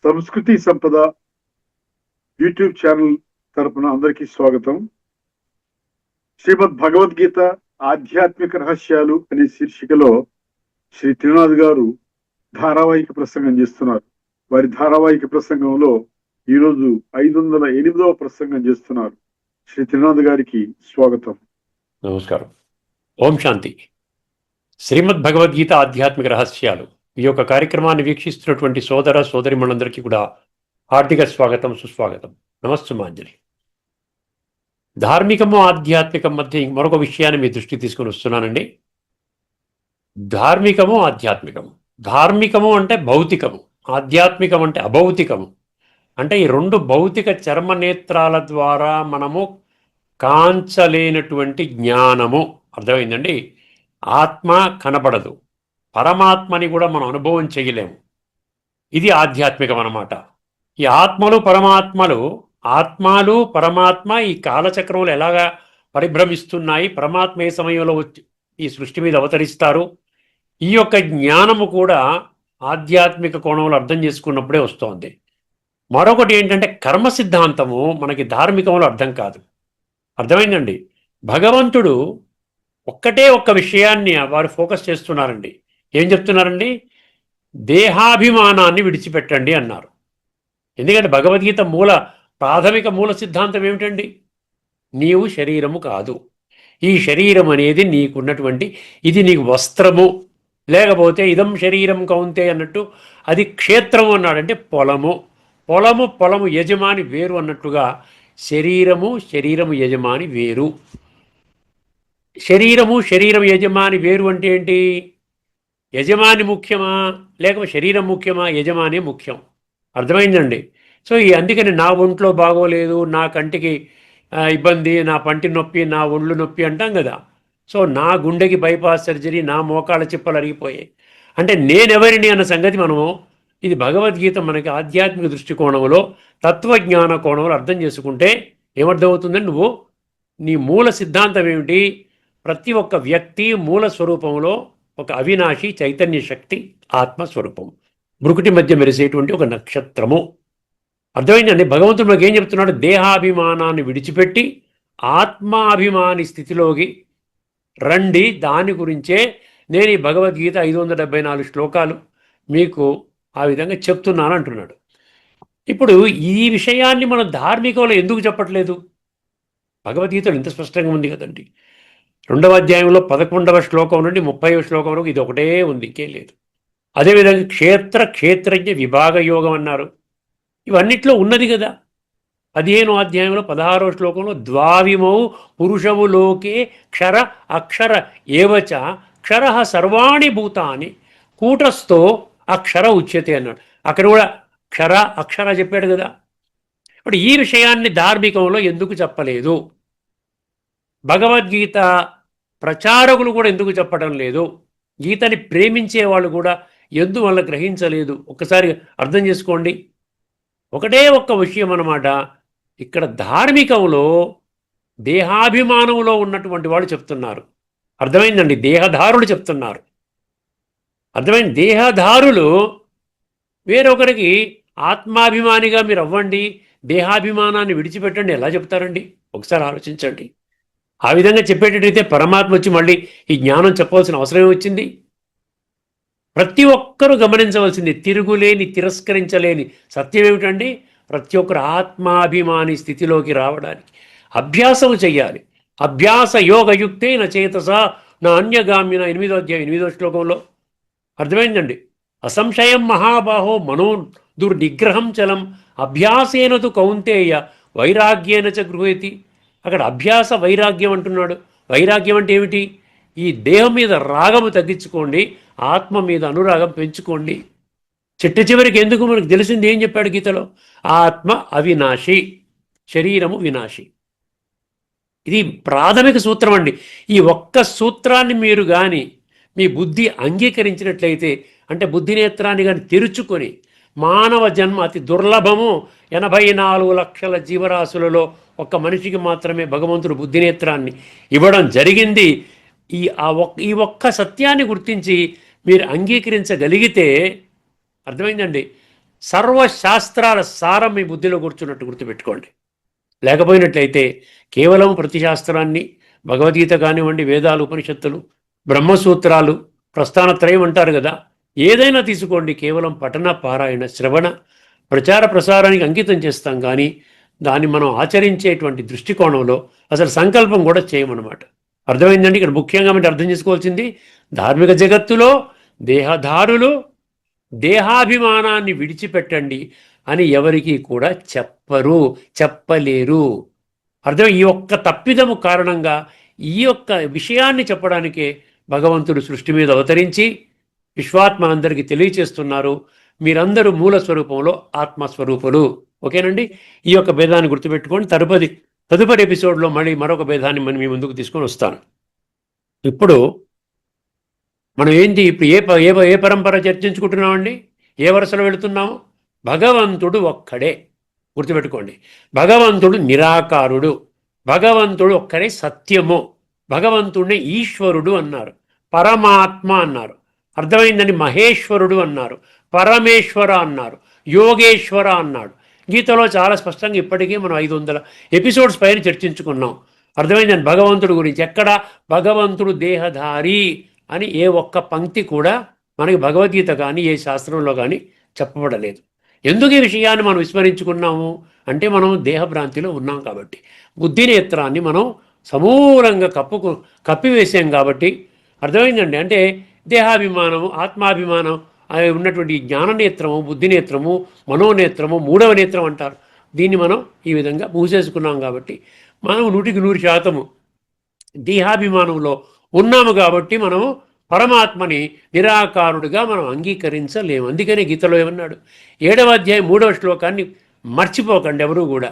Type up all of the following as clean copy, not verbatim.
సంస్కృతి సంపద YouTube channel తరపున అందరికీ స్వాగతం. శ్రీమద్ భగవద్గీత ఆధ్యాత్మిక రహస్యాలు అనే శీర్షికలో శ్రీ త్రినాథ్ గారు ధారావాహిక ప్రసంగం చేస్తున్నారు. వారి ధారావాహిక ప్రసంగంలో ఈరోజు 508వ ప్రసంగం చేస్తున్నారు. శ్రీ త్రినాథ్ గారికి స్వాగతం. నమస్కారం. ఓం శాంతి. శ్రీమద్ భగవద్గీత ఆధ్యాత్మిక రహస్యాలు ఈ యొక్క కార్యక్రమాన్ని వీక్షిస్తున్నటువంటి సోదర సోదరిమణులందరికీ కూడా హార్దిక స్వాగతం, సుస్వాగతం, నమస్సుమాంజలి. ధార్మికము ఆధ్యాత్మికం మధ్య మరొక విషయాన్ని మీ దృష్టికి తీసుకుని వస్తున్నానండి. ధార్మికము ఆధ్యాత్మికము. ధార్మికము అంటే భౌతికము, ఆధ్యాత్మికం అంటే అభౌతికము. అంటే ఈ రెండు భౌతిక చర్మనేత్రాల ద్వారా మనము కాంచలేనటువంటి జ్ఞానము. అర్థమైందండి? ఆత్మ కనబడదు, పరమాత్మని కూడా మనం అనుభవం చేయలేము. ఇది ఆధ్యాత్మికం అన్నమాట. ఈ ఆత్మలు పరమాత్మ ఈ కాలచక్రంలో ఎలాగా పరిభ్రమిస్తున్నాయి, పరమాత్మ ఏ సమయంలో వచ్చి ఈ సృష్టి మీద అవతరిస్తారు, ఈ యొక్క జ్ఞానము కూడా ఆధ్యాత్మిక కోణంలో అర్థం చేసుకున్నప్పుడే వస్తోంది. మరొకటి ఏంటంటే కర్మ సిద్ధాంతము మనకి ధార్మికంలో అర్థం కాదు. అర్థమైందండి? భగవంతుడు ఒక్క విషయాన్ని వారు ఫోకస్ చేస్తున్నారండి. ఏం చెప్తున్నారండి? దేహాభిమానాన్ని విడిచిపెట్టండి అన్నారు. ఎందుకంటే భగవద్గీత ప్రాథమిక మూల సిద్ధాంతం ఏమిటండి? నీవు శరీరము కాదు. ఈ శరీరం అనేది నీకున్నటువంటి, ఇది నీకు వస్త్రము, లేకపోతే ఇదం శరీరం కౌంతే అన్నట్టు అది క్షేత్రము అన్నాడంటే పొలము యజమాని వేరు అన్నట్టుగా శరీరము యజమాని వేరు. శరీరం యజమాని వేరు అంటే ఏంటి? యజమాని ముఖ్యమా లేకపోతే శరీరం ముఖ్యమా? యజమాని ముఖ్యం. అర్థమైందండి? సో అందుకని నా ఒంట్లో బాగోలేదు, నా కంటికి ఇబ్బంది, నా పంటి నొప్పి, నా ఒళ్ళు నొప్పి అంటాం కదా. సో నా గుండెకి బైపాస్ సర్జరీ, నా మోకాళ్ళ చిప్పలు అరిగిపోయాయి అంటే నేనెవరిని అన్న సంగతి మనము, ఇది భగవద్గీత మనకి ఆధ్యాత్మిక దృష్టికోణంలో, తత్వజ్ఞాన కోణంలో అర్థం చేసుకుంటే ఏమర్థమవుతుందండి? నీ మూల సిద్ధాంతం ఏమిటి? ప్రతి ఒక్క వ్యక్తి మూల స్వరూపంలో ఒక అవినాశి చైతన్య శక్తి, ఆత్మస్వరూపం, బ్రుకుటి మధ్య మెరిసేటువంటి ఒక నక్షత్రము. అర్థమైందండి? భగవంతుడు మనకి ఏం చెప్తున్నాడు? దేహాభిమానాన్ని విడిచిపెట్టి ఆత్మాభిమాని స్థితిలోకి రండి. దాని గురించే నేను ఈ భగవద్గీత 574 శ్లోకాలు మీకు ఆ విధంగా చెప్తున్నాను అంటున్నాడు. ఇప్పుడు ఈ విషయాన్ని మనం ధార్మికంలో ఎందుకు చెప్పట్లేదు? భగవద్గీతలో ఇంత స్పష్టంగా ఉంది కదండి. 2వ అధ్యాయంలో 11వ శ్లోకం నుండి 30వ శ్లోకం వరకు ఇది ఒకటే ఉంది, ఇంకేం లేదు. అదేవిధంగా క్షేత్రజ్ఞ విభాగ యోగం అన్నారు. ఇవన్నిట్లో ఉన్నది కదా. 15వ అధ్యాయంలో 16వ శ్లోకంలో ద్వావిమౌ పురుషవు లోకే క్షర అక్షర ఏవచ క్షర సర్వాణి భూతాని కూటస్థో అక్షర ఉచ్యతే అన్నాడు. అక్కడ కూడా క్షర అక్షర చెప్పాడు కదా. ఇప్పుడు ఈ విషయాన్ని ధార్మికంలో ఎందుకు చెప్పలేదు? భగవద్గీత ప్రచారకులు కూడా ఎందుకు చెప్పడం లేదు? గీతని ప్రేమించే వాళ్ళు కూడా ఎందువల్ల గ్రహించలేదు? ఒక్కసారి అర్థం చేసుకోండి. ఒకటే ఒక్క విషయం అన్నమాట. ఇక్కడ ధార్మికంలో దేహాభిమానంలో ఉన్నటువంటి వాళ్ళు చెప్తున్నారు. అర్థమైందండి? దేహధారులు చెప్తున్నారు. అర్థమైంది? దేహధారులు వేరొకరికి ఆత్మాభిమానిగా మీరు అవ్వండి, దేహాభిమానాన్ని విడిచిపెట్టండి ఎలా చెప్తారండి? ఒకసారి ఆలోచించండి. ఆ విధంగా చెప్పేటట్టయితే పరమాత్మ వచ్చి మళ్ళీ ఈ జ్ఞానం చెప్పవలసిన అవసరం వచ్చింది. ప్రతి ఒక్కరూ గమనించవలసింది, తిరుగులేని, తిరస్కరించలేని సత్యం ఏమిటండి? ప్రతి ఒక్కరు ఆత్మాభిమాని స్థితిలోకి రావడానికి అభ్యాసం చెయ్యాలి. అభ్యాస యోగయుక్తేన చేతస నా అన్యగామ్యన 8వ అధ్యాయం 8వ శ్లోకంలో అర్థమైందండి. అసంశయం మహాబాహో మనో దుర్నిగ్రహం చలం అభ్యాసేనతు కౌంతేయ వైరాగ్యేన చ గృహేతి. అక్కడ అభ్యాస వైరాగ్యం అంటున్నాడు. వైరాగ్యం అంటే ఏమిటి? ఈ దేహం మీద రాగము తగ్గించుకోండి, ఆత్మ మీద అనురాగం పెంచుకోండి. చివరికి ఎందుకు మనకు తెలిసింది ఏం చెప్పాడు గీతలో? ఆత్మ అవినాశి, శరీరము వినాశి. ఇది ప్రాథమిక సూత్రం అండి. ఈ ఒక్క సూత్రాన్ని మీరు కానీ మీ బుద్ధి అంగీకరించినట్లయితే, అంటే బుద్ధినేత్రాన్ని కానీ తెరుచుకొని, మానవ జన్మ అతి దుర్లభము, 84 లక్షల జీవరాశులలో ఒక్క మనిషికి మాత్రమే భగవంతుడు బుద్ధినేత్రాన్ని ఇవ్వడం జరిగింది. ఈ ఒక్క సత్యాన్ని గుర్తించి మీరు అంగీకరించగలిగితే అర్థమైందండి, సర్వశాస్త్రాల సారం మీ బుద్ధిలో కూర్చున్నట్టు గుర్తుపెట్టుకోండి. లేకపోయినట్లయితే కేవలం ప్రతి శాస్త్రాన్ని, భగవద్గీత కానివ్వండి, వేదాలు, ఉపనిషత్తులు, బ్రహ్మసూత్రాలు, ప్రస్థానత్రయం అంటారు కదా, ఏదైనా తీసుకోండి, కేవలం పఠన, పారాయణ, శ్రవణ, ప్రచార ప్రసారానికి అంకితం చేస్తాం. కానీ దాన్ని మనం ఆచరించేటువంటి దృష్టికోణంలో అసలు సంకల్పం కూడా చేయమన్నమాట. అర్థమైందండి? ఇక్కడ ముఖ్యంగా మీరు అర్థం చేసుకోవాల్సింది, ధార్మిక జగత్తులో దేహధారులు దేహాభిమానాన్ని విడిచిపెట్టండి అని ఎవరికీ కూడా చెప్పలేరు. అర్థం, ఈ ఒక్క తప్పిదము కారణంగా ఈ యొక్క విషయాన్ని చెప్పడానికే భగవంతుడు సృష్టి మీద అవతరించి విశ్వాత్మ అందరికీ తెలియచేస్తున్నారు, మీరందరూ మూల స్వరూపంలో ఆత్మస్వరూపులు. ఓకేనండి? ఈ యొక్క భేదాన్ని గుర్తుపెట్టుకొని తదుపరి ఎపిసోడ్లో మళ్ళీ మరొక భేదాన్ని మనం మీ ముందుకు తీసుకొని వస్తాను. ఇప్పుడు మనం ఏంటి, ఇప్పుడు ఏ పరంపర చర్చించుకుంటున్నామండి? ఏ వరుసలో వెళుతున్నాము? భగవంతుడు ఒక్కడే. గుర్తుపెట్టుకోండి, భగవంతుడు నిరాకారుడు, భగవంతుడు ఒక్కడే సత్యము, భగవంతుడిని ఈశ్వరుడు అన్నారు, పరమాత్మ అన్నారు. అర్థమైందని? మహేశ్వరుడు అన్నారు, పరమేశ్వర అన్నారు, యోగేశ్వర అన్నాడు. గీతలో చాలా స్పష్టంగా ఇప్పటికీ మనం 500 ఎపిసోడ్స్ పైన చర్చించుకున్నాం. అర్థమైందని? భగవంతుడి గురించి ఎక్కడ భగవంతుడు దేహధారి అని ఏ ఒక్క పంక్తి కూడా మనకి భగవద్గీత కానీ ఏ శాస్త్రంలో కానీ చెప్పబడలేదు. ఎందుకు ఈ విషయాన్ని మనం విస్మరించుకున్నాము అంటే, మనం దేహభ్రాంతిలో ఉన్నాం కాబట్టి, బుద్ధినేత్రాన్ని మనం సమూలంగా కప్పివేసాం కాబట్టి. అర్థమైందండి? అంటే దేహాభిమానము, ఆత్మాభిమానం ఉన్నటువంటి జ్ఞాననేత్రము, బుద్ధినేత్రము, మనోనేత్రము, మూడవ నేత్రం అంటారు. దీన్ని మనం ఈ విధంగా మూసేసుకున్నాం కాబట్టి మనం 100% దేహాభిమానంలో ఉన్నాము. కాబట్టి మనము పరమాత్మని నిరాకారుడిగా మనం అంగీకరించలేము. అందుకనే గీతలో ఏమన్నాడు? 7వ అధ్యాయం 3వ శ్లోకాన్ని మర్చిపోకండి ఎవరు కూడా.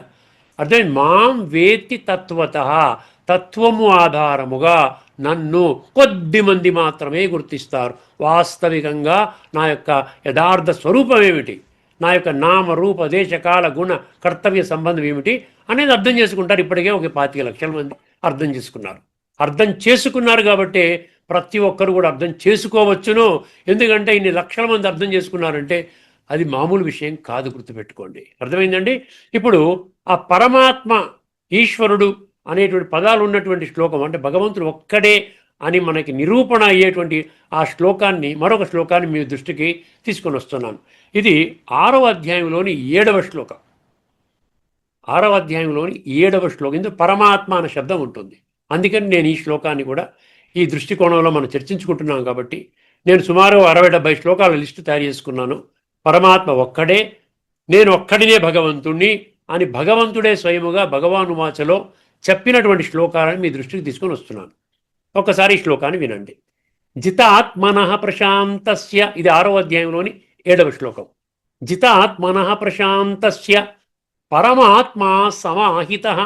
అర్థమైంది? మాం వేత్తి తత్వతః, తత్వము ఆధారముగా నన్ను కొద్దిమంది మాత్రమే గుర్తిస్తారు. వాస్తవికంగా నా యొక్క యథార్థ స్వరూపం ఏమిటి, నా యొక్క నామ రూప దేశకాల గుణ కర్తవ్య సంబంధం ఏమిటి అనేది అర్థం చేసుకుంటారు. ఇప్పటికే ఒక 25 లక్షల మంది అర్థం చేసుకున్నారు కాబట్టి ప్రతి ఒక్కరు కూడా అర్థం చేసుకోవచ్చును. ఎందుకంటే ఇన్ని లక్షల మంది అర్థం చేసుకున్నారంటే అది మామూలు విషయం కాదు, గుర్తుపెట్టుకోండి. అర్థమైందండి? ఇప్పుడు ఆ పరమాత్మ, ఈశ్వరుడు అనేటువంటి పదాలు ఉన్నటువంటి శ్లోకం, అంటే భగవంతుడు ఒక్కడే అని మనకి నిరూపణ అయ్యేటువంటి ఆ శ్లోకాన్ని, మరొక శ్లోకాన్ని మీ దృష్టికి తీసుకొని వస్తున్నాను. ఇది 6వ అధ్యాయంలోని 7వ శ్లోకం. 6వ అధ్యాయంలోని 7వ శ్లోకం. ఇందులో పరమాత్మ అనే శబ్దం ఉంటుంది. అందుకని నేను ఈ శ్లోకాన్ని కూడా ఈ దృష్టికోణంలో మనం చర్చించుకుంటున్నాం కాబట్టి నేను సుమారు 60-70 శ్లోకాల లిస్టు తయారు చేసుకున్నాను. పరమాత్మ ఒక్కడే, నేను ఒక్కడినే భగవంతుణ్ణి అని భగవంతుడే స్వయముగా భగవానువాచలో చెప్పినటువంటి శ్లోకాలను మీ దృష్టికి తీసుకొని వస్తున్నాను. ఒక్కసారి ఈ శ్లోకాన్ని వినండి. జితాత్మనః ప్రశాంతస్య, ఇది 6వ అధ్యాయంలోని 7వ శ్లోకం. జితాత్మనః ప్రశాంతస్య పరమాత్మా సమాహితః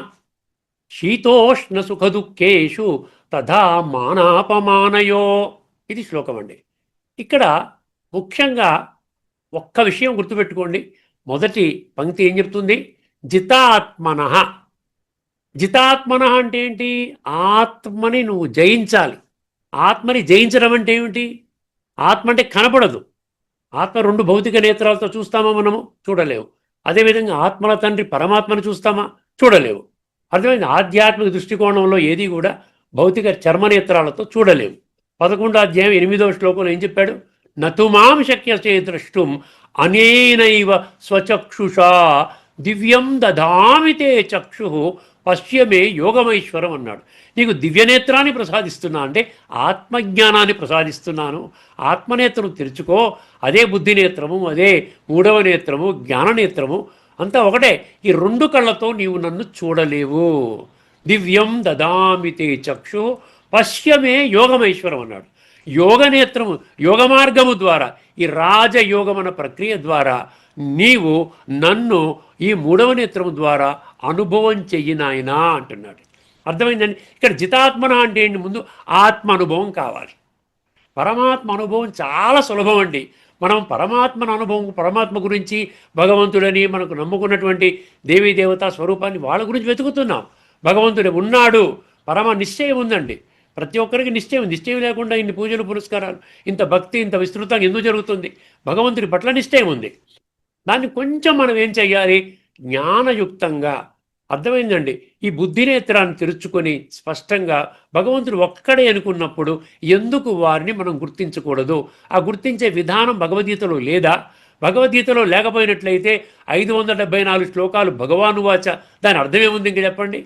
శీతోష్ణ సుఖ దుఃఖేషు తథా మానాపమానయో. ఇది శ్లోకం అండి. ఇక్కడ ముఖ్యంగా ఒక్క విషయం గుర్తుపెట్టుకోండి. మొదటి పంక్తి ఏం చెప్తుంది? జితాత్మనః. జితాత్మనః అంటే ఏంటి? ఆత్మని నువ్వు జయించాలి. ఆత్మని జయించడం అంటే ఏమిటి? ఆత్మ అంటే కనపడదు. ఆత్మ 2 భౌతిక నేత్రాలతో చూస్తామా మనము? చూడలేవు. అదేవిధంగా ఆత్మల తండ్రి పరమాత్మను చూస్తామా? చూడలేవు. అర్థమైంది? ఆధ్యాత్మిక దృష్టికోణంలో ఏది కూడా భౌతిక చర్మనేత్రాలతో చూడలేవు. 11వ అధ్యాయం 8వ శ్లోకంలో ఏం చెప్పాడు? నతుమాం శక్యతే ద్రష్టుం అనేనైవ స్వచక్షుషా దివ్యం దదామి తే చక్షు పశ్యమే యోగమైశ్వరం అన్నాడు. నీకు దివ్యనేత్రాన్ని ప్రసాదిస్తున్నా అంటే ఆత్మజ్ఞానాన్ని ప్రసాదిస్తున్నాను. ఆత్మనేత్రం తెరుచుకో. అదే బుద్ధినేత్రము, అదే 3వ నేత్రము, జ్ఞాననేత్రము అంతా ఒకటే. ఈ 2 కళ్ళతో నీవు నన్ను చూడలేవు. దివ్యం దదామితే చక్షు పశ్యమే యోగమైశ్వరం అన్నాడు. యోగనేత్రము, యోగ మార్గము ద్వారా, ఈ రాజయోగమన ప్రక్రియ ద్వారా నీవు నన్ను ఈ 3వ నేత్రము ద్వారా అనుభవం చెయ్యి నాయనా అంటున్నాడు. అర్థమైందండి? ఇక్కడ జితాత్మన అంటే ఏంటి? ముందు ఆత్మ అనుభవం కావాలి. పరమాత్మ అనుభవం చాలా సులభం అండి. మనం పరమాత్మను అనుభవం, పరమాత్మ గురించి, భగవంతుడని మనకు నమ్ముకున్నటువంటి దేవీ దేవతా స్వరూపాన్ని వాళ్ళ గురించి వెతుకుతున్నాం. భగవంతుడు ఉన్నాడు, పరమ నిశ్చయం ఉందండి. ప్రతి ఒక్కరికి నిశ్చయం లేకుండా ఇన్ని పూజలు పురస్కారాలు, ఇంత భక్తి, ఇంత విస్తృతంగా ఎందుకు జరుగుతుంది? భగవంతుడి పట్ల నిశ్చయం ఉంది. దాన్ని కొంచెం మనం ఏం చెయ్యాలి, జ్ఞానయుక్తంగా, అర్థమైందండి, ఈ బుద్ధినేత్రాన్ని తెరుచుకొని స్పష్టంగా భగవంతుడు ఒక్కడే అనుకున్నప్పుడు ఎందుకు వారిని మనం గుర్తించకూడదు? ఆ గుర్తించే విధానం భగవద్గీతలో లేదా? భగవద్గీతలో లేకపోయినట్లయితే 574 శ్లోకాలు భగవానువాచ, దాని అర్థమేముంది ఇంక చెప్పండి?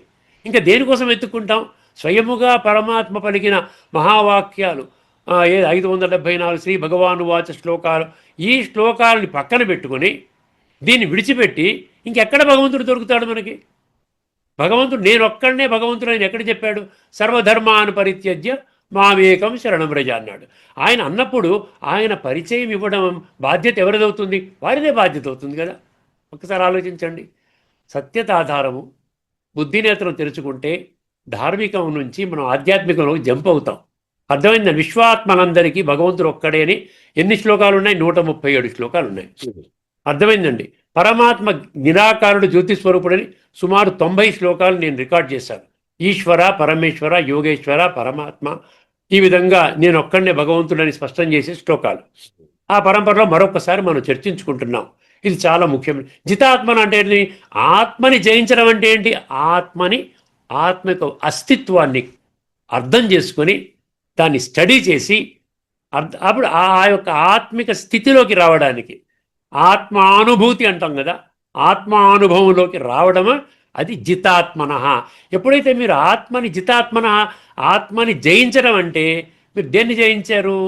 ఇంకా దేనికోసం ఎత్తుకుంటాం? స్వయముగా పరమాత్మ పలికిన మహావాక్యాలు, 574 శ్రీ భగవానువాచ శ్లోకాలు, ఈ శ్లోకాలని పక్కన పెట్టుకొని దీన్ని విడిచిపెట్టి ఇంకెక్కడ భగవంతుడు దొరుకుతాడు మనకి? భగవంతుడు నేను ఒక్కడనే భగవంతుడు ఆయన ఎక్కడ చెప్పాడు? సర్వధర్మాన్ని పరిత్యజ్య మామేకం శరణం వ్రజ అన్నాడు. ఆయన అన్నప్పుడు ఆయన పరిచయం ఇవ్వడం బాధ్యత ఎవరిదవుతుంది? వారిదే బాధ్యత అవుతుంది కదా. ఒకసారి ఆలోచించండి. సత్యత ఆధారము, బుద్ధినేత్రం తెరుచుకుంటే ధార్మికం నుంచి మనం ఆధ్యాత్మికంలోకి జంప్ అవుతాం. అర్థమైందా? విశ్వాత్మలందరికీ భగవంతుడు ఒక్కడే అని ఎన్ని శ్లోకాలు ఉన్నాయి? 137 శ్లోకాలు ఉన్నాయి. అర్థమైందండి. పరమాత్మ నిరాకారుడు జ్యోతిస్వరూపుడని సుమారు 90 శ్లోకాలు నేను రికార్డ్ చేశాను. ఈశ్వర, పరమేశ్వర, యోగేశ్వర, పరమాత్మ, ఈ విధంగా నేను ఒక్కడనే భగవంతుడని స్పష్టం చేసే శ్లోకాలు. ఆ పరంపరలో మరొకసారి మనం చర్చించుకుంటున్నాం. ఇది చాలా ముఖ్యమైన. జితాత్మన అంటే ఏంటి? ఆత్మని జయించడం అంటే ఏంటి? ఆత్మ యొక్క అస్తిత్వాన్ని అర్థం చేసుకొని దాన్ని స్టడీ చేసి అప్పుడు ఆ యొక్క ఆత్మిక స్థితిలోకి రావడానికి, ఆత్మానుభూతి అంటాం కదా, ఆత్మానుభవంలోకి రావడము అది జితాత్మన. ఎప్పుడైతే మీరు ఆత్మని జయించడం అంటే మీరు దేన్ని జయించారు?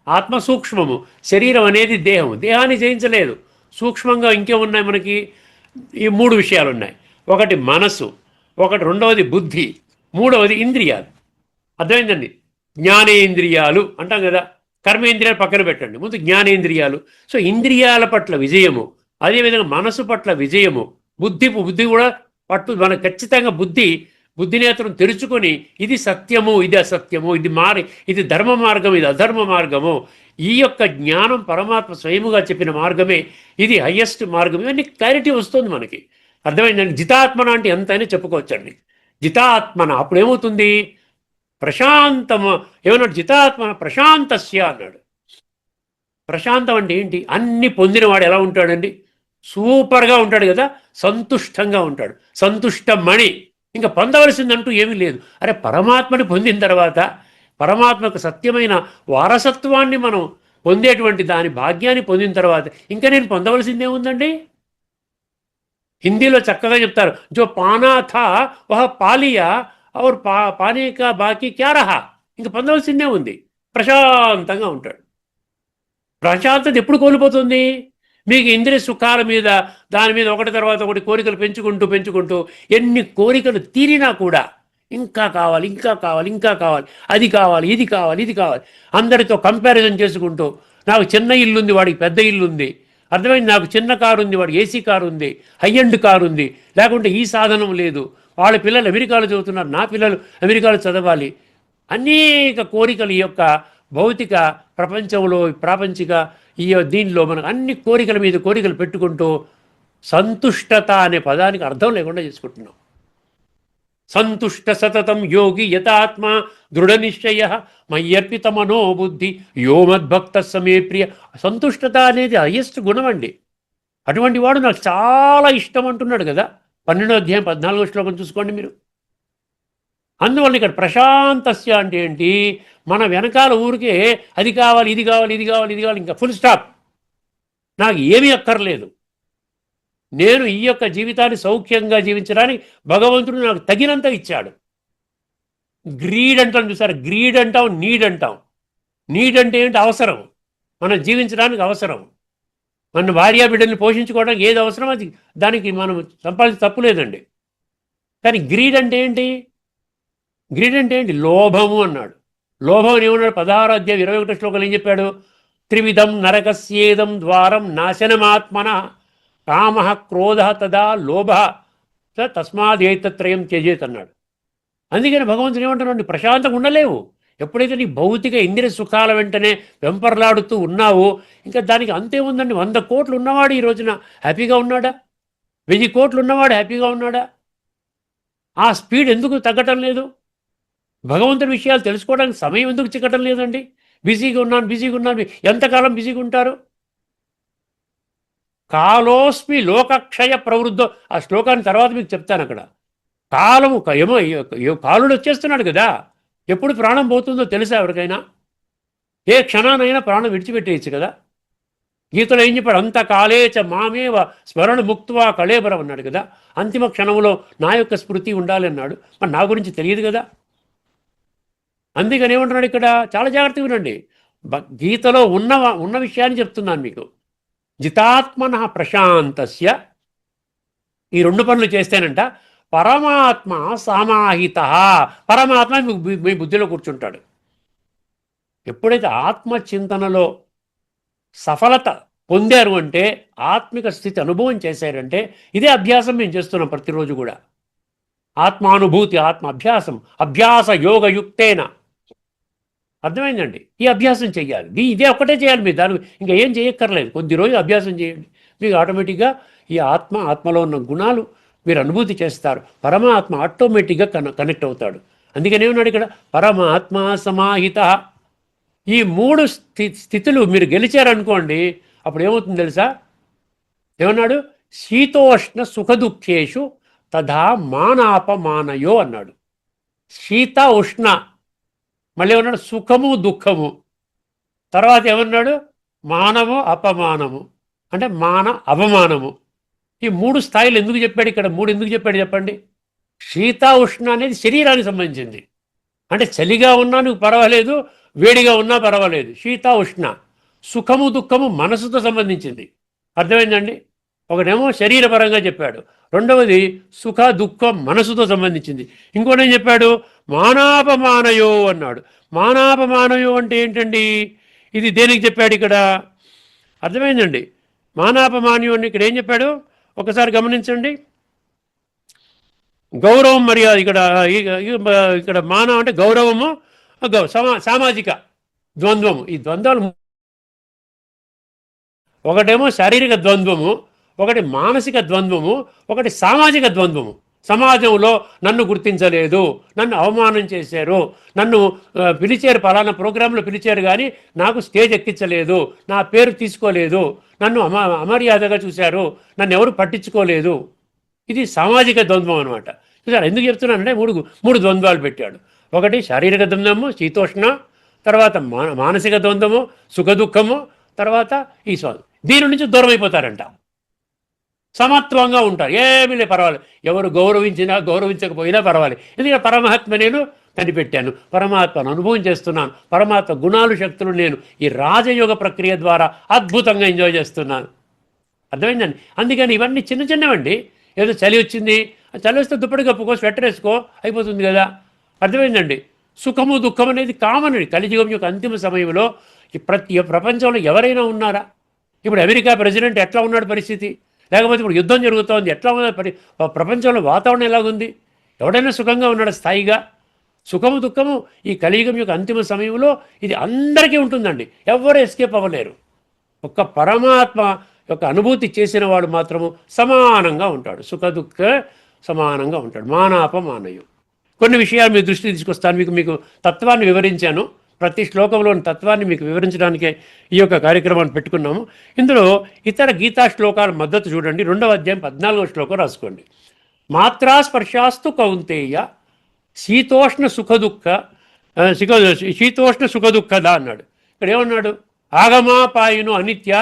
ఆత్మ సూక్ష్మము, శరీరం అనేది దేహం, దేహాన్ని జయించలేదు. సూక్ష్మంగా ఇంకేమున్నాయి మనకి? ఈ 3 విషయాలు ఉన్నాయి. ఒకటి మనసు, రెండవది బుద్ధి, మూడవది ఇంద్రియాలు. అర్థమైందండి? జ్ఞానేంద్రియాలు అంటాం కదా, కర్మేంద్రియాలు పక్కన పెట్టండి, ముందు జ్ఞానేంద్రియాలు. సో ఇంద్రియాల పట్ల విజయము, అదేవిధంగా మనసు పట్ల విజయము, బుద్ధి కూడా పట్టు మన ఖచ్చితంగా బుద్ధినేత్రం తెరుచుకొని ఇది సత్యము, ఇది అసత్యము, ఇది ధర్మ మార్గం, ఇది అధర్మ మార్గము, ఈ యొక్క జ్ఞానం పరమాత్మ స్వయముగా చెప్పిన మార్గమే, ఇది హయ్యెస్ట్ మార్గం, ఇవన్నీ క్లారిటీ వస్తుంది మనకి. అర్థమైందండి? జితాత్మన అంటే ఎంతైనా చెప్పుకోవచ్చండి. జితాత్మన అప్పుడు ఏమవుతుంది? ప్రశాంతము. ఏమన్నాడు? జితాత్మన ప్రశాంతస్య అన్నాడు. ప్రశాంతం అంటే ఏంటి? అన్ని పొందినవాడు ఎలా ఉంటాడండి? సూపర్గా ఉంటాడు కదా, సంతుష్టంగా ఉంటాడు. సంతుష్టమణి, ఇంకా పొందవలసిందంటూ ఏమీ లేదు. అరే పరమాత్మని పొందిన తర్వాత, పరమాత్మకు సత్యమైన వారసత్వాన్ని మనం పొందేటువంటి దాని భాగ్యాన్ని పొందిన తర్వాత ఇంకా నేను పొందవలసిందేముందండి? హిందీలో చక్కగా చెప్తారు, జో పానా థా వహ పాలియా ఔర్ పానే కా బాకీ క్యా రహా. ఇంకా పొందవలసిందే ఉంది. ప్రశాంతంగా ఉంటాడు. ప్రశాంతత ఎప్పుడు కోల్పోతుంది? మీకు ఇంద్రియ సుఖాల మీద, దాని మీద ఒకటి తర్వాత ఒకటి కోరికలు పెంచుకుంటూ ఎన్ని కోరికలు తీరినా కూడా ఇంకా కావాలి, అది కావాలి, ఇది కావాలి, అందరితో కంపారిజన్ చేసుకుంటూ, నాకు చిన్న ఇల్లు ఉంది, వాడికి పెద్ద ఇల్లు ఉంది, అర్థమైంది, నాకు చిన్న కారు ఉంది, వాడికి ఏసీ కారు ఉంది, హై ఎండ్ కారు ఉంది, లేకుంటే ఈ సాధనం లేదు, వాళ్ళ పిల్లలు అమెరికాలో చదువుతున్నారు, నా పిల్లలు అమెరికాలో చదవాలి, అనేక కోరికలు ఈ యొక్క భౌతిక ప్రపంచంలో, ప్రాపంచిక దీనిలో మనకు అన్ని కోరికల మీద కోరికలు పెట్టుకుంటూ సంతుష్టత అనే పదానికి అర్థం లేకుండా చేసుకుంటున్నాం. సంతుష్ట సతతం యోగి యతాత్మ దృఢ నిశ్చయ మయ్యర్పిత మనోబుద్ధి యో మద్భక్త సమే ప్రియ. సంతుష్టత అనేది హయ్యెస్ట్ గుణం అండి. అటువంటి వాడు నాకు చాలా ఇష్టం అంటున్నాడు కదా, 12వ అధ్యాయం 14వ శ్లోకం చూసుకోండి మీరు. అందువల్ల ఇక్కడ ప్రశాంతస్య అంటే ఏంటి? మన వెనకాల ఊరికే అది కావాలి, ఇది కావాలి, ఇంకా ఫుల్ స్టాప్, నాకు ఏమీ అక్కర్లేదు, నేను ఈ యొక్క జీవితాన్ని సౌఖ్యంగా జీవించడానికి భగవంతుడు నాకు తగినంత ఇచ్చాడు. గ్రీడ్ అంటాం చూసారు, గ్రీడ్ అంటాం, నీడ్ అంటాం. నీడ్ అంటే ఏంటి? అవసరం, మనం జీవించడానికి అవసరం, మన భార్య బిడ్డల్ని పోషించుకోవడానికి ఏది అవసరం అది దానికి మనం సంపాదించి తప్పులేదండి. కానీ గ్రీడ్ అంటే ఏంటి? గ్రీడ్ అంటే ఏంటి? లోభము అన్నాడు. లోభం ఏమన్నాడు? 16వ అధ్యాయం 21వ శ్లోకంలో ఏం చెప్పాడు? త్రివిధం నరకస్యేదం ద్వారం నాశనమాత్మన కామ క్రోధ తదా లోభ తస్మాదేతత్రయం త్యజేత్ అన్నాడు. అందుకని భగవంతుడు ఏమంటున్నాడు? ప్రశాంతంగా ఉండలేవు. ఎప్పుడైతే నీ భౌతిక ఇంద్రియ సుఖాల వెంటనే వెంపర్లాడుతూ ఉన్నావో ఇంకా దానికి అంతే ఉందండి. 100 కోట్లు ఉన్నవాడు ఈ రోజున హ్యాపీగా ఉన్నాడా? 1000 కోట్లు ఉన్నవాడు హ్యాపీగా ఉన్నాడా? ఆ స్పీడ్ ఎందుకు తగ్గటం లేదు? భగవంతుడి విషయాలు తెలుసుకోవడానికి సమయం ఎందుకు చిక్కటం లేదండి? బిజీగా ఉన్నాను. ఎంతకాలం బిజీగా ఉంటారు? కాలోస్మి లోకక్షయ ప్రవృద్ధో, ఆ శ్లోకాన్ని తర్వాత మీకు చెప్తాను. అక్కడ కాలము కాలుడు వచ్చేస్తున్నాడు కదా, ఎప్పుడు ప్రాణం పోతుందో తెలుసా ఎవరికైనా? ఏ క్షణానైనా ప్రాణం విడిచిపెట్టేయచ్చు కదా. గీతలో ఏం చెప్పాడు? అంత కాలేచ మామేవ స్మరణ ముక్తువా కళేబరం అన్నాడు కదా. అంతిమ క్షణంలో నా యొక్క స్మృతి ఉండాలి అన్నాడు. మరి నా గురించి తెలియదు కదా. అందుకని ఏమంటున్నాడు ఇక్కడ? చాలా జాగ్రత్తగా వినండి. గీతలో ఉన్న విషయాన్ని చెప్తున్నాను మీకు. జితాత్మన ప్రశాంతస్య, ఈ రెండు పనులు చేస్తేనంట పరమాత్మ సమాహిత. పరమాత్మ మీ బుద్ధిలో కూర్చుంటాడు. ఎప్పుడైతే ఆత్మచింతనలో సఫలత పొందారు అంటే, ఆత్మిక స్థితి అనుభవం చేశారంటే, ఇదే అభ్యాసం మేము చేస్తున్నాం ప్రతిరోజు కూడా. ఆత్మానుభూతి, ఆత్మ అభ్యాసం, అభ్యాస యోగయుక్తేన. అర్థమైందండి? ఈ అభ్యాసం చేయాలి. ఇదే ఒక్కటే చేయాలి. మీరు దాని ఇంకా ఏం చేయక్కర్లేదు. కొద్ది రోజులు అభ్యాసం చేయండి, మీకు ఆటోమేటిక్గా ఈ ఆత్మలో ఉన్న గుణాలు మీరు అనుభూతి చేస్తారు. పరమాత్మ ఆటోమేటిక్గా కనెక్ట్ అవుతాడు. అందుకనే ఉన్నాడు ఇక్కడ పరమాత్మ సమాహిత. ఈ మూడు స్థితులు మీరు గెలిచారనుకోండి, అప్పుడు ఏమవుతుంది తెలుసా? ఏమన్నాడు? శీతోష్ణ సుఖదుఖేషు తథా మానాపమానయో అన్నాడు. శీత ఉష్ణ, మళ్ళీ ఏమన్నాడు? సుఖము దుఃఖము. తర్వాత ఏమన్నాడు? మానము అపమానము, అంటే మాన అవమానము. ఈ మూడు స్థాయిలు ఎందుకు చెప్పాడు ఇక్కడ? మూడు ఎందుకు చెప్పాడు చెప్పండి? శీత ఉష్ణ అనేది శరీరానికి సంబంధించింది. అంటే చలిగా ఉన్నా నువ్వు పర్వాలేదు, వేడిగా ఉన్నా పర్వాలేదు, శీత ఉష్ణ. సుఖము దుఃఖము మనసుతో సంబంధించింది. అర్థమైందండి? ఒకటేమో శరీరపరంగా చెప్పాడు, రెండవది సుఖ దుఃఖం మనసుతో సంబంధించింది. ఇంకోటి ఏం చెప్పాడు? మానాపమానయో అన్నాడు. మానాపమానయో అంటే ఏంటండి? ఇది దేనికి చెప్పాడు ఇక్కడ? అర్థమైందండి? మానాపమానయో అని ఇక్కడ ఏం చెప్పాడు ఒకసారి గమనించండి. గౌరవం మర్యాద. ఇక్కడ మానవ అంటే గౌరవము, సామాజిక ద్వంద్వము. ఈ ద్వంద్వాలు, ఒకటేమో శారీరక ద్వంద్వము, ఒకటి మానసిక ద్వంద్వము, ఒకటి సామాజిక ద్వంద్వము. సమాజంలో నన్ను గుర్తించలేదు, నన్ను అవమానం చేశారు, నన్ను పిలిచారు, పలానా ప్రోగ్రాంలో పిలిచారు కానీ నాకు స్టేజ్ ఎక్కించలేదు, నా పేరు తీసుకోలేదు, నన్ను అమర్యాదగా చూశారు, నన్ను ఎవరు పట్టించుకోలేదు. ఇది సామాజిక ద్వంద్వం అనమాట. చూసారు ఎందుకు చెప్తున్నానంటే మూడు ద్వంద్వాలు పెట్టాడు. ఒకటి శారీరక ద్వంద్వము శీతోష్ణ, తర్వాత మానసిక ద్వంద్వము సుఖ దుఃఖము, తర్వాత ఈ దీని నుంచి దూరం అయిపోతారంట. సమత్వంగా ఉంటారు, ఏమీ లే పర్వాలేదు, ఎవరు గౌరవించినా గౌరవించకపోయినా పర్వాలేదు, ఎందుకంటే పరమాత్మ నేను కనిపెట్టాను, పరమాత్మను అనుభవం చేస్తున్నాను, పరమాత్మ గుణాలు శక్తులు నేను ఈ రాజయోగ ప్రక్రియ ద్వారా అద్భుతంగా ఎంజాయ్ చేస్తున్నాను. అర్థమైందండి? అందుకని ఇవన్నీ చిన్న చిన్నవండి. ఏదో చలి వచ్చింది, చలి వస్తే దుప్పటి కప్పుకో, స్వెటర్ వేసుకో, అయిపోతుంది కదా. అర్థమైందండి? సుఖము దుఃఖం అనేది కామన్ అండి. కలియుగం యొక్క అంతిమ సమయంలో ప్రపంచంలో ఎవరైనా ఉన్నారా? ఇప్పుడు అమెరికా ప్రెసిడెంట్ ఎట్లా ఉన్నాడు పరిస్థితి, లేకపోతే ఇప్పుడు యుద్ధం జరుగుతోంది, ఎట్లా ఉన్నది ప్రపంచంలో వాతావరణం ఎలాగుంది? ఎవడైనా సుఖంగా ఉన్నాడు స్థాయిగా? సుఖము దుఃఖము ఈ కలియుగం యొక్క అంతిమ సమయంలో ఇది అందరికీ ఉంటుందండి, ఎవరు ఎస్కేప్ అవ్వలేరు. ఒక్క పరమాత్మ యొక్క అనుభూతి చేసిన వాడు మాత్రము సమానంగా ఉంటాడు, సుఖ దుఃఖ సమానంగా ఉంటాడు. మానాపమానయు. కొన్ని విషయాలు మీ దృష్టికి తీసుకొస్తాను. మీకు తత్వాన్ని వివరించాను. ప్రతి శ్లోకంలోని తత్వాన్ని మీకు వివరించడానికే ఈ యొక్క కార్యక్రమాన్ని పెట్టుకున్నాము. ఇందులో ఇతర గీతా శ్లోకాల మద్దతు చూడండి. 2వ అధ్యాయం 14వ శ్లోకం రాసుకోండి. మాత్రా స్పర్శాస్తు కౌంతేయ శీతోష్ణ సుఖ దుఃఖద అన్నాడు. ఇక్కడ ఏమన్నాడు? ఆగమాపాయును అనిత్య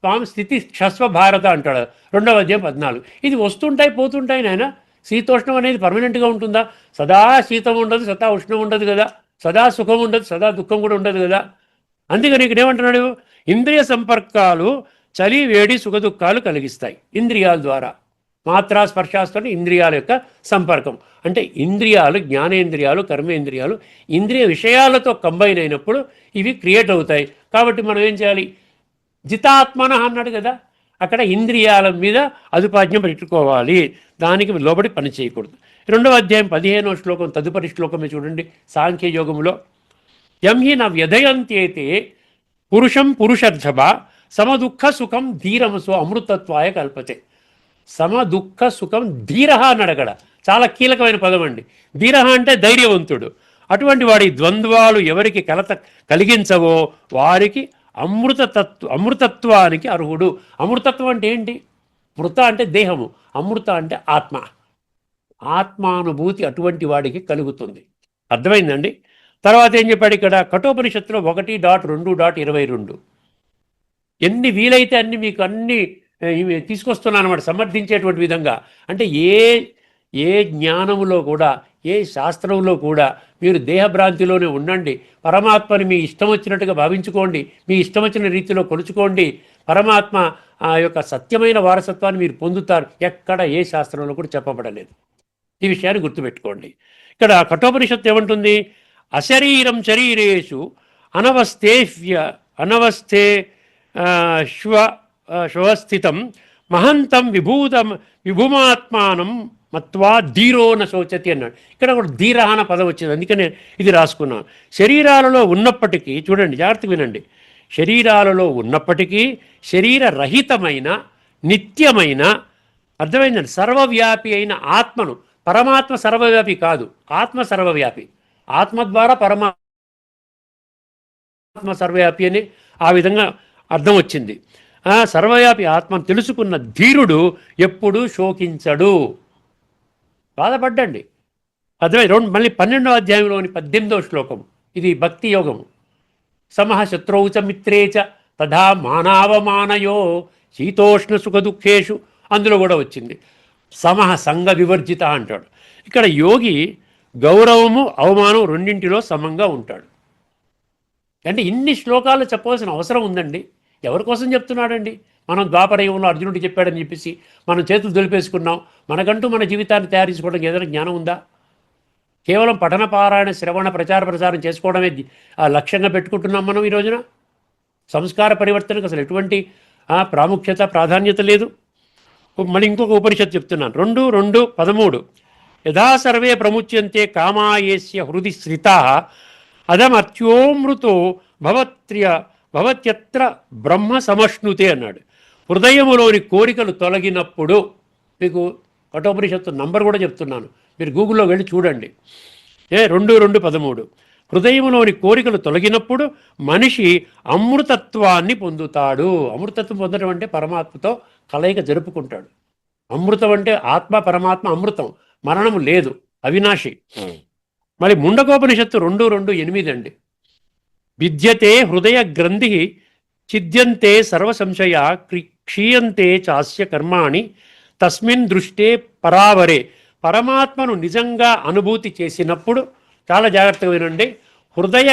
తాం స్థితి క్షస్వ భారత అంటాడు 2వ అధ్యాయం 14. ఇది వస్తుంటాయి పోతుంటాయి నాయన. శీతోష్ణం అనేది పర్మనెంట్గా ఉంటుందా? సదా శీతం ఉండదు, సదా ఉష్ణం ఉండదు కదా, సదా సుఖం ఉండదు, సదా దుఃఖం కూడా ఉండదు కదా. అందుకని ఇక్కడ ఏమంటున్నాడు? ఇంద్రియ సంపర్కాలు చలి వేడి సుఖ దుఃఖాలు కలిగిస్తాయి ఇంద్రియాల ద్వారా. మాత్రా స్పర్శాస్తో ఇంద్రియాల యొక్క సంపర్కం అంటే ఇంద్రియాలు, జ్ఞానేంద్రియాలు, కర్మేంద్రియాలు ఇంద్రియ విషయాలతో కంబైన్ అయినప్పుడు ఇవి క్రియేట్ అవుతాయి. కాబట్టి మనం ఏం చేయాలి? జితాత్మన అన్నాడు కదా, అక్కడ ఇంద్రియాల మీద అదుపాజ్ఞం పెట్టుకోవాలి, దానికి లోబడి పని చేయకూడదు. 2వ అధ్యాయం 15వ శ్లోకం తదుపరి శ్లోకమే చూడండి. సాంఖ్యయోగంలో యం హి న వ్యధయంత్యేతే పురుషం పురుషర్షభ సమదుఃఖ సుఖం ధీరమసో అమృతత్వాయ కల్పతే. సమదుఃఖ సుఖం ధీర అన్నాడు. అక్కడ చాలా కీలకమైన పదం అండి. ధీర అంటే ధైర్యవంతుడు. అటువంటి వాడి ద్వంద్వాలు ఎవరికి కలిగించవో వారికి అమృతత్వానికి అర్హుడు. అమృతత్వం అంటే ఏంటి? మృత అంటే దేహము, అమృత అంటే ఆత్మ. ఆత్మానుభూతి అటువంటి వాడికి కలుగుతుంది. అర్థమైందండి? తర్వాత ఏం చెప్పాడు ఇక్కడ కఠోపనిషత్తులో 1.2.22 ఎన్ని వీలైతే అన్ని మీకు అన్ని ఇవి తీసుకొస్తున్నాను అన్నమాట, సమర్థించేటువంటి విధంగా. అంటే ఏ ఏ జ్ఞానములో కూడా, ఏ శాస్త్రంలో కూడా మీరు దేహభ్రాంతిలోనే ఉండండి. పరమాత్మని మీ ఇష్టం వచ్చినట్టుగా భావించుకోండి, మీ ఇష్టం వచ్చిన రీతిలో కొలుచుకోండి. పరమాత్మ ఆ యొక్క సత్యమైన వారసత్వాన్ని మీరు పొందుతారు. ఎక్కడ ఏ శాస్త్రంలో కూడా చెప్పబడలేదు. ఈ విషయాన్ని గుర్తుపెట్టుకోండి. ఇక్కడ కఠోపనిషత్తు ఏమంటుంది? అశరీరం శరీరేషు అనవస్థే శ్వస్థితం మహంతం విభుమాత్మానం మత్వా ధీరో న శోచతి అన్నాడు. ఇక్కడ కూడా ధీర అన్న పదం వచ్చింది, అందుకనే ఇది రాసుకున్నాను. శరీరాలలో ఉన్నప్పటికీ, చూడండి జాగ్రత్తగా వినండి, శరీరాలలో ఉన్నప్పటికీ శరీరరహితమైన నిత్యమైన, అర్థమైందండి, సర్వవ్యాపి అయిన ఆత్మను, పరమాత్మ సర్వవ్యాపి కాదు, ఆత్మ సర్వవ్యాపి. ఆత్మ ద్వారా పరమాత్మ సర్వవ్యాపి అని ఆ విధంగా అర్థం వచ్చింది. సర్వవ్యాపి ఆత్మను తెలుసుకున్న ధీరుడు ఎప్పుడూ శోకించడు. బాధపడ్డండి. అర్థమై మళ్ళీ 12వ అధ్యాయంలోని 18వ శ్లోకం, ఇది భక్తి యోగము. సమః శత్రౌ చ మిత్రే చ తథా మానావమానయో శీతోష్ణ సుఖ దుఃఖేషు, అందులో కూడా వచ్చింది. సమః సంగ వివర్జిత అంటాడు. ఇక్కడ యోగి గౌరవము అవమానం రెండింటిలో సమంగా ఉంటాడు. అంటే ఇన్ని శ్లోకాలు చెప్పవలసిన అవసరం ఉందండి? ఎవరి కోసం చెప్తున్నాడండి? మనం ద్వాపరయుగంలో అర్జునుడికి చెప్పాడని చెప్పేసి మనం చేతులు దులిపేసుకున్నాం. మనకంటూ మన జీవితాన్ని తయారు చేసుకోవడానికి ఏదైనా జ్ఞానం ఉందా? కేవలం పఠన పారాయణ శ్రవణ ప్రచారం చేసుకోవడమే లక్ష్యంగా పెట్టుకుంటున్నాం మనం ఈ రోజున. సంస్కార పరివర్తనకు అసలు ఎటువంటి ప్రాముఖ్యత ప్రాధాన్యత లేదు. మళ్ళీ ఇంకొక ఉపనిషత్తు చెప్తున్నాను, 2:13 యథా సర్వే ప్రముచ్యంతే కామాయేస్య హృది శ్రితా అదమర్త్యోమృతో భవత్యత్ర బ్రహ్మ సమష్ణుతే అన్నాడు. హృదయములోని కోరికలు తొలగినప్పుడు, మీకు కఠోపనిషత్తు నంబర్ కూడా చెప్తున్నాను, మీరు గూగుల్లో వెళ్ళి చూడండి. 2:13 హృదయములోని కోరికలు తొలగినప్పుడు మనిషి అమృతత్వాన్ని పొందుతాడు. అమృతత్వం పొందడం అంటే పరమాత్మతో కలయిక జరుపుకుంటాడు. అమృతం అంటే ఆత్మ పరమాత్మ అమృతం, మరణము లేదు, అవినాశి. మరి ముండకోపనిషత్తు 2:8 అండి. విద్యతే హృదయ గ్రంథి ఛిద్యంతే సర్వ సంశయ క్షీయంతే చాస్య కర్మాణి తస్మిన్ దృష్టే పరావరే. పరమాత్మను నిజంగా అనుభూతి చేసినప్పుడు, చాలా జాగ్రత్తగా వినండి, హృదయ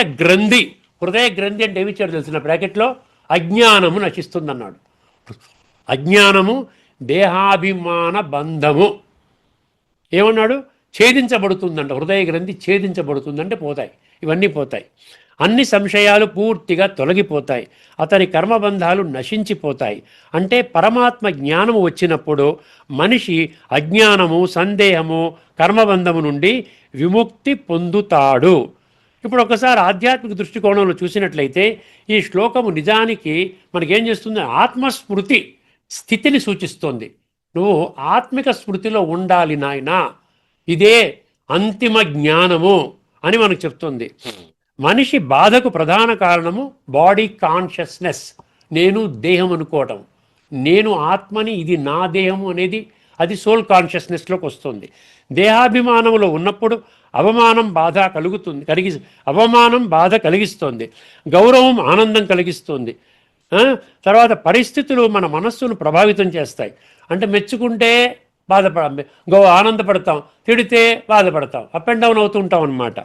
గ్రంథి అంటే ఏమి ఇచ్చాడు తెలిసిన బ్రాకెట్లో, అజ్ఞానము నశిస్తుందన్నాడు. అజ్ఞానము దేహాభిమాన బంధము ఏమన్నాడు? ఛేదించబడుతుందంట. హృదయ గ్రంథి ఛేదించబడుతుందంటే పోతాయి, ఇవన్నీ పోతాయి. అన్ని సంశయాలు పూర్తిగా తొలగిపోతాయి, అతని కర్మబంధాలు నశించిపోతాయి. అంటే పరమాత్మ జ్ఞానము వచ్చినప్పుడు మనిషి అజ్ఞానము, సందేహము, కర్మబంధము నుండి విముక్తి పొందుతాడు. ఇప్పుడు ఒకసారి ఆధ్యాత్మిక దృష్టికోణంలో చూసినట్లయితే ఈ శ్లోకము నిజానికి మనకేం చేస్తుంది? ఆత్మస్మృతి స్థితిని సూచిస్తోంది. నువ్వు ఆత్మిక స్మృతిలో ఉండాలి నాయనా, ఇదే అంతిమ జ్ఞానము అని మనకు చెప్తుంది. మనిషి బాధకు ప్రధాన కారణము బాడీ కాన్షియస్నెస్, నేను దేహం అనుకోవటం, నేను ఆత్మని, ఇది నా దేహము అనేది, అది సోల్ కాన్షియస్నెస్లోకి వస్తుంది. దేహాభిమానంలో ఉన్నప్పుడు అవమానం బాధ కలిగిస్తుంది, గౌరవం ఆనందం కలిగిస్తుంది. తర్వాత మనస్సును ప్రభావితం చేస్తాయి. అంటే మెచ్చుకుంటే ఆనందపడతాం, తిడితే బాధపడతాం, అప్ అండ్ డౌన్ అవుతూ ఉంటాం అన్నమాట.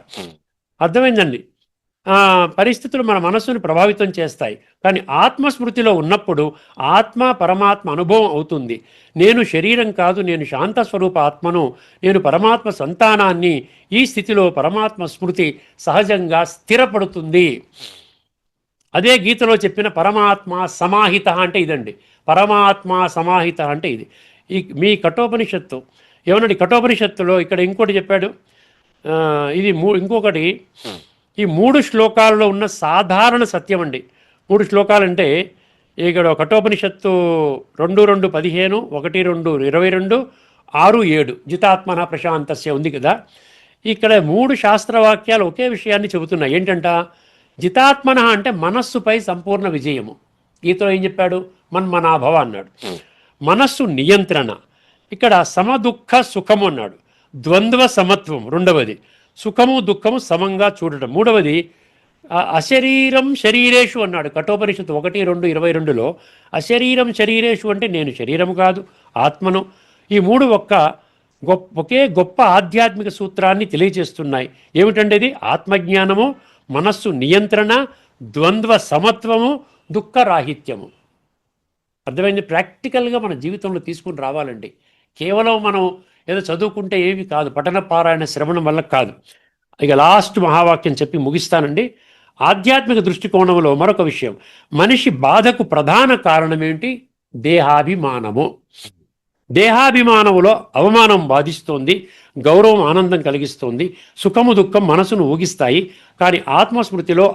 అర్థమైందండి? పరిస్థితులు మన మనస్సును ప్రభావితం చేస్తాయి. కానీ ఆత్మస్మృతిలో ఉన్నప్పుడు ఆత్మ పరమాత్మ అనుభవం అవుతుంది. నేను శరీరం కాదు, నేను శాంత స్వరూప ఆత్మను, నేను పరమాత్మ సంతానాన్ని. ఈ స్థితిలో పరమాత్మ స్మృతి సహజంగా స్థిరపడుతుంది. అదే గీతలో చెప్పిన పరమాత్మ సమాహిత అంటే ఇదండి. పరమాత్మ సమాహిత అంటే ఇది. మీ కఠోపనిషత్తు ఏమన్నాడు? కఠోపనిషత్తులో ఇక్కడ ఇంకోటి చెప్పాడు. ఇది ఇంకొకటి, ఈ 3 శ్లోకాలలో ఉన్న సాధారణ సత్యం అండి. 3 శ్లోకాలంటే ఇక్కడ కఠోపనిషత్తు 2:2:15, 1:2:22, 6:7 జితాత్మన ప్రశాంతస్య ఉంది కదా. ఇక్కడ 3 శాస్త్రవాక్యాలు ఒకే విషయాన్ని చెబుతున్నాయి. ఏంటంట? జితాత్మన అంటే మనస్సుపై సంపూర్ణ విజయము. గీతలో ఏం చెప్పాడు? మన్మనాభవ అన్నాడు. మనస్సు నియంత్రణ. ఇక్కడ సమదుఃఖ సుఖము అన్నాడు. ద్వంద్వ సమత్వం రెండవది. సుఖము దుఃఖము సమంగా చూడటం మూడవది. అశరీరం శరీరేషు అన్నాడు కఠోపనిషత్తు 1:2:22లో. అశరీరం శరీరేషు అంటే నేను శరీరము కాదు, ఆత్మను. ఈ మూడు ఒకే గొప్ప ఆధ్యాత్మిక సూత్రాన్ని తెలియజేస్తున్నాయి. ఏమిటంటే ఇది ఆత్మజ్ఞానము, మనస్సు నియంత్రణ, ద్వంద్వ సమత్వము, దుఃఖరాహిత్యము. అర్థమైంది? ప్రాక్టికల్గా మన జీవితంలో తీసుకుని రావాలండి. కేవలం మనం ఏదో చదువుకుంటే ఏమి కాదు, పఠన పారాయణ శ్రవణం వల్ల కాదు. ఇక లాస్ట్ మహావాక్యం చెప్పి ముగిస్తానండి. ఆధ్యాత్మిక దృష్టికోణంలో మరొక విషయం, మనిషి బాధకు ప్రధాన కారణం ఏంటి? దేహాభిమానము. దేహాభిమానములో అవమానం బాధిస్తోంది, గౌరవం ఆనందం కలిగిస్తోంది, సుఖము దుఃఖం మనసును ఊగిస్తాయి. కానీ ఆత్మస్మృతిలో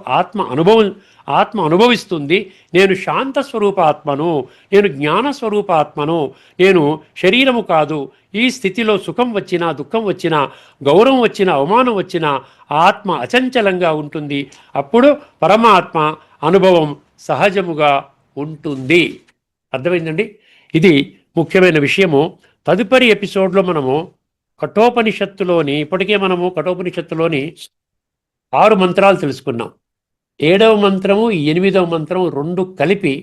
ఆత్మ అనుభవిస్తుంది. నేను శాంత స్వరూప ఆత్మను, నేను జ్ఞాన స్వరూప ఆత్మను, నేను శరీరము కాదు. ఈ స్థితిలో సుఖం వచ్చినా దుఃఖం వచ్చినా గౌరవం వచ్చినా అవమానం వచ్చినా ఆత్మ అచంచలంగా ఉంటుంది. అప్పుడు పరమాత్మ అనుభవం సహజముగా ఉంటుంది. అర్థమైందండి? ఇది ముఖ్యమైన విషయము. తదుపరి ఎపిసోడ్లో మనము ఇప్పటికే మనము కఠోపనిషత్తులోని 6 మంత్రాలు తెలుసుకున్నాం. 7వ మంత్రము 8వ మంత్రము 2 కలిపి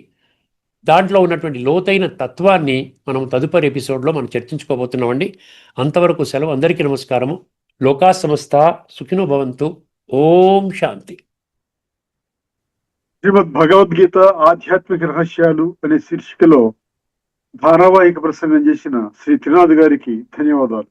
దాంట్లో ఉన్నటువంటి లోతైన తత్వాన్ని మనం తదుపరి ఎపిసోడ్లో మనం చర్చించుకోబోతున్నామండి. అంతవరకు సెలవు. అందరికీ నమస్కారము. లోకా సమస్త సుఖినో భవంతు. ఓం శాంతి. శ్రీమద్ భగవద్గీత ఆధ్యాత్మిక రహస్యాలు అనే శీర్షికలో ధారావాహిక ప్రసంగం చేసిన శ్రీ త్రినాథ్ గారికి ధన్యవాదాలు.